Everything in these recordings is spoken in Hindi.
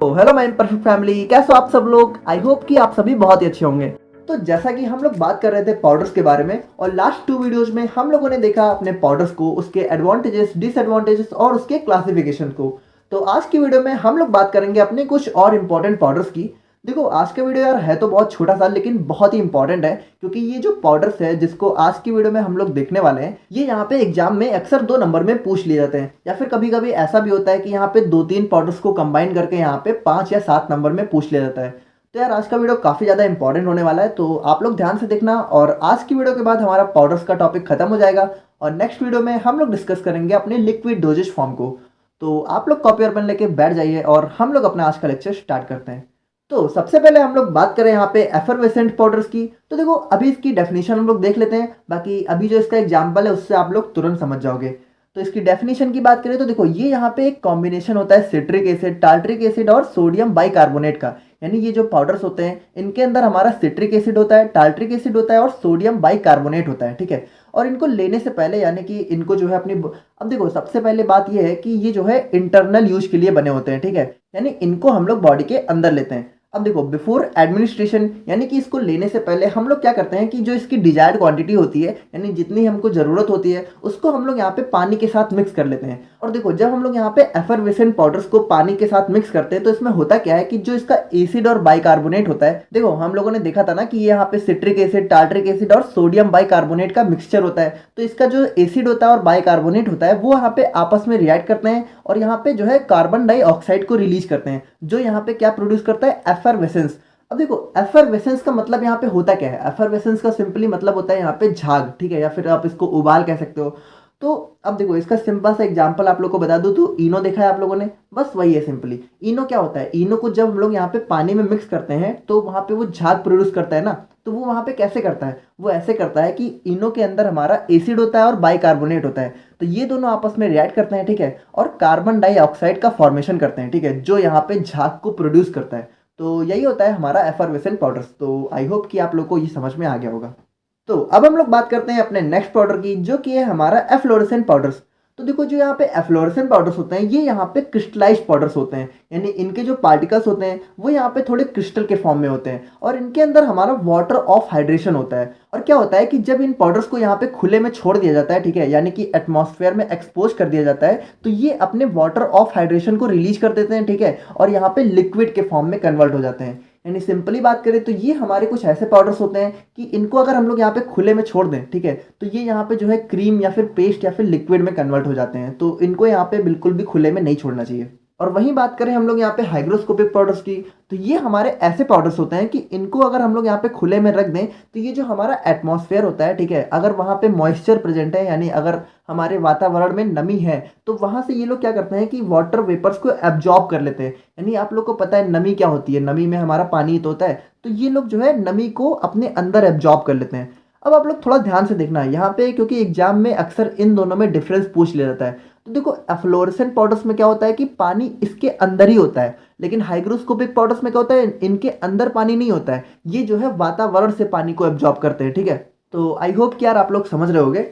तो हेलो माय परफेक्ट फैमिली, कैसे हो आप सब लोग। आई होप कि आप सभी बहुत ही अच्छे होंगे। तो जैसा कि हम लोग बात कर रहे थे पाउडर्स के बारे में, और लास्ट 2 वीडियोज में हम लोगों ने देखा अपने पाउडर्स को, उसके एडवांटेजेस, डिसएडवांटेजेस और उसके क्लासिफिकेशन को। तो आज की वीडियो में हम लोग बात करेंगे अपने कुछ और इंपॉर्टेंट पाउडर्स की। देखो आज का वीडियो यार है तो बहुत छोटा सा, लेकिन बहुत ही इंपॉर्टेंट है, क्योंकि ये जो पाउडर्स है जिसको आज की वीडियो में हम लोग देखने वाले हैं, ये यहाँ पे एग्जाम में अक्सर 2 नंबर में पूछ लिए जाते हैं, या फिर कभी कभी ऐसा भी होता है कि यहाँ पे 2-3 पाउडर्स को कंबाइन करके यहाँ पे 5 या 7 नंबर में पूछ लिया जाता है। तो यार आज का वीडियो काफ़ी ज़्यादा इंपॉर्टेंट होने वाला है, तो आप लोग ध्यान से देखना। और आज की वीडियो के बाद हमारा पाउडर्स का टॉपिक खत्म हो जाएगा, और नेक्स्ट वीडियो में हम लोग डिस्कस करेंगे अपने लिक्विड डोजेज फॉर्म को। तो आप लोग कॉपी और पेन लेके बैठ जाइए और हम लोग अपना आज का लेक्चर स्टार्ट करते हैं। तो सबसे पहले हम लोग बात करें यहाँ पे एफरवेसेंट पाउडर्स की। तो देखो अभी इसकी डेफिनेशन हम लोग देख लेते हैं, बाकी अभी जो इसका एग्जांपल है उससे आप लोग तुरंत समझ जाओगे। तो इसकी डेफिनेशन की बात करें तो देखो ये यहाँ पे एक कॉम्बिनेशन होता है सिट्रिक एसिड, टार्ट्रिक एसिड और सोडियम बाइकार्बोनेट का। यानी ये जो पाउडर्स होते हैं इनके अंदर हमारा सिट्रिक एसिड होता है, टार्ट्रिक एसिड होता है और सोडियम बाइकार्बोनेट होता है, ठीक है। और इनको लेने से पहले यानी कि इनको जो है अपनी, अब देखो सबसे पहले बात ये है कि ये जो है इंटरनल यूज के लिए बने होते हैं, ठीक है। यानी इनको हम लोग बॉडी के अंदर लेते हैं। अब देखो बिफोर एडमिनिस्ट्रेशन, यानी कि इसको लेने से पहले हम लोग क्या करते हैं कि जो इसकी डिजायर्ड क्वांटिटी होती है, यानी जितनी हमको ज़रूरत होती है उसको हम लोग यहाँ पे पानी के साथ मिक्स कर लेते हैं। और देखो जब हम लोग यहाँ पे एफरवेसेंट पाउडर्स को पानी के साथ मिक्स करते हैं तो इसमें होता क्या है कि जो इसका एसिड और बाइकार्बोनेट होता है, देखो हम लोगों ने देखा था ना कि ये यहाँ पे सिट्रिक एसिड, टार्ट्रिक एसिड और सोडियम बाइकार्बोनेट का मिक्सचर होता है। तो इसका जो एसिड होता है और बाइकार्बोनेट होता है वो यहाँ पे आपस में रिएक्ट करते हैं और यहाँ पे जो है कार्बन डाइऑक्साइड को रिलीज करते हैं, जो यहाँ पे क्या प्रोड्यूस करता है, एफरवेसेंस। अब देखो एफरवेसेंस का मतलब यहाँ पे होता क्या है। एफरवेसेंस का सिंपली मतलब होता है यहाँ पे झाग, ठीक है, या फिर आप इसको उबाल कह सकते हो। तो अब देखो इसका सिंपल सा एग्जांपल आप लोग को बता दूं तो इनो देखा है आप लोगों ने, बस वही है सिंपली। इनो क्या होता है, इनो को जब हम लोग यहाँ पे पानी में मिक्स करते हैं तो वहाँ पे वो झाग प्रोड्यूस करता है ना। तो वो वहाँ पे कैसे करता है, वो ऐसे करता है कि इनो के अंदर हमारा एसिड होता है और बाइकार्बोनेट होता है। तो ये दोनों आपस में रिएक्ट करते हैं, ठीक है, और कार्बन डाइऑक्साइड का फॉर्मेशन करते हैं, ठीक है, जो यहाँ पे झाग को प्रोड्यूस करता है। तो यही होता है हमारा एफरवेसेंट पाउडर्स। तो आई होप कि आप लोग को ये समझ में आ गया होगा। तो अब हम लोग बात करते हैं अपने नेक्स्ट पाउडर की, जो कि है हमारा एफ्लोरेसेंट पाउडर्स। तो देखो जो यहाँ पे एफ्लोरेसेंट पाउडर्स होते हैं ये यहाँ पे क्रिस्टलाइज्ड पाउडर्स होते हैं, यानी इनके जो पार्टिकल्स होते हैं वो यहाँ पे थोड़े क्रिस्टल के फॉर्म में होते हैं, और इनके अंदर हमारा वाटर ऑफ हाइड्रेशन होता है। और क्या होता है कि जब इन पाउडर्स को यहाँ पे खुले में छोड़ दिया जाता है, ठीक है, यानी कि एटमॉस्फेयर में एक्सपोज कर दिया जाता है, तो ये अपने वाटर ऑफ हाइड्रेशन को रिलीज कर देते हैं, ठीक है, और यहाँ पे लिक्विड के फॉर्म में कन्वर्ट हो जाते हैं। यानी सिंपली बात करें तो ये हमारे कुछ ऐसे पाउडर्स होते हैं कि इनको अगर हम लोग यहाँ पे खुले में छोड़ दें, ठीक है, तो ये यहाँ पे जो है क्रीम या फिर पेस्ट या फिर लिक्विड में कन्वर्ट हो जाते हैं। तो इनको यहाँ पे बिल्कुल भी खुले में नहीं छोड़ना चाहिए। और वहीं बात करें हम लोग यहाँ पे हाइग्रोस्कोपिक पाउडर्स की, तो ये हमारे ऐसे पाउडर्स होते हैं कि इनको अगर हम लोग यहाँ पे खुले में रख दें तो ये जो हमारा एटमॉस्फेयर होता है, ठीक है, अगर वहाँ पे मॉइस्चर प्रेजेंट है, यानी अगर हमारे वातावरण में नमी है, तो वहाँ से ये लोग क्या करते हैं कि वाटर वेपर्स को एब्जॉर्ब कर लेते हैं। यानी आप लोग को पता है नमी क्या होती है, नमी में हमारा पानी तो होता है, तो ये लोग जो है नमी को अपने अंदर एब्जॉर्ब कर लेते हैं। अब आप लोग थोड़ा ध्यान से देखना यहाँ पे, क्योंकि एग्जाम में अक्सर इन दोनों में डिफरेंस पूछ लिया जाता है। तो देखो एफ्लोरेसेंट पाउडर्स में क्या होता है कि पानी इसके अंदर ही होता है, लेकिन हाइग्रोस्कोपिक पाउडर्स में क्या होता है, इनके अंदर पानी नहीं होता है, ये जो है वातावरण से पानी को एब्जॉर्ब करते हैं, ठीक है। तो आई होप कि यार आप लोग समझ रहे होगे।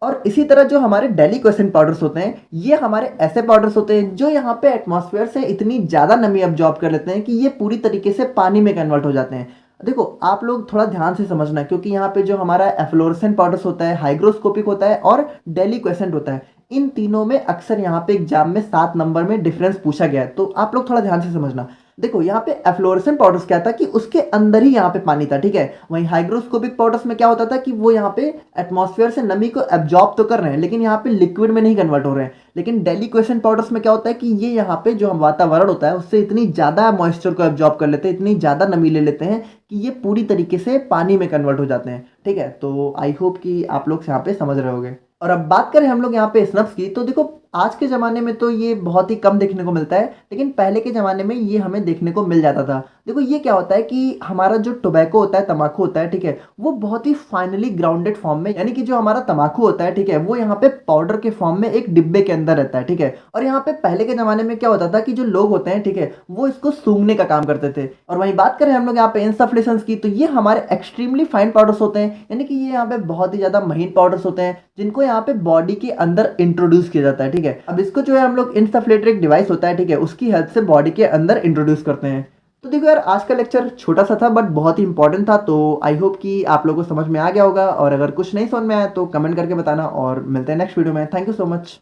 और इसी तरह जो हमारे डेलिक्वेसेंट पाउडर्स होते हैं ये हमारे ऐसे पाउडर्स होते हैं जो यहाँ पे एटमॉस्फेयर से इतनी ज़्यादा नमी एब्जॉर्ब कर लेते हैं कि ये पूरी तरीके से पानी में कन्वर्ट हो जाते हैं। देखो आप लोग थोड़ा ध्यान से समझना, क्योंकि यहाँ पे जो हमारा एफ्लोरेसेंट पाउडर्स होता है, हाइग्रोस्कोपिक होता है और डेलिक्वेसेंट होता है, इन तीनों में अक्सर यहाँ पे एग्जाम में 7 नंबर में डिफरेंस पूछा गया है। तो आप लोग थोड़ा ध्यान से समझना। देखो यहाँ पे एफ्लोरेसेंट पाउडर्स क्या था कि उसके अंदर ही यहाँ पे पानी था, ठीक है। वहीं हाइग्रोस्कोपिक पाउडर्स में क्या होता था कि वो यहाँ पे एटमॉस्फेयर से नमी को एब्जॉर्ब तो कर रहे हैं, लेकिन यहाँ पे लिक्विड में नहीं कन्वर्ट हो रहे हैं। लेकिन डेलिक्वेसेंट पाउडर्स में क्या होता है कि ये यहाँ पे जो वातावरण होता है उससे इतनी ज़्यादा मॉइस्चर को एब्जॉर्ब कर लेते हैं, इतनी ज़्यादा नमी ले लेते हैं कि ये पूरी तरीके से पानी में कन्वर्ट हो जाते हैं, ठीक है। तो आई होप कि आप लोग यहाँ पे समझ रहे होंगे। और अब बात करें हम लोग यहाँ पे स्नफ्स की, तो देखो आज के ज़माने में तो ये बहुत ही कम देखने को मिलता है, लेकिन पहले के ज़माने में ये हमें देखने को मिल जाता था। देखो ये क्या होता है कि हमारा जो टोबैको होता है, तम्बाकू होता है, ठीक है, वो बहुत ही फाइनली ग्राउंडेड फॉर्म में, यानी कि जो हमारा तम्बाकू होता है, ठीक है, वो यहाँ पे पाउडर के फॉर्म में एक डिब्बे के अंदर रहता है, ठीक है। और यहाँ पे पहले के ज़माने में क्या होता था कि जो लोग होते हैं, ठीक है, वो इसको सूंघने का काम करते थे। और वहीं बात करें हम लोग यहाँ पे इंसफ्लिशंस की, तो ये हमारे एक्सट्रीमली फाइन पाउडर्स होते हैं, यानी कि ये यहाँ पे बहुत ही ज़्यादा महीन पाउडर्स होते हैं, जिनको यहाँ पे बॉडी के अंदर इंट्रोड्यूस किया जाता है, ठीक है। अब इसको जो है हम लोग इंसफ्लेटरी डिवाइस होता है, ठीक है, उसकी हेल्प से बॉडी के अंदर इंट्रोड्यूस करते हैं। तो देखो यार, आज का लेक्चर छोटा सा था बट बहुत ही इंपॉर्टेंट था, तो आई होप कि आप लोगों को समझ में आ गया होगा। और अगर कुछ नहीं समझ में आया तो कमेंट करके बताना, और मिलते हैं नेक्स्ट वीडियो में। Thank you so much.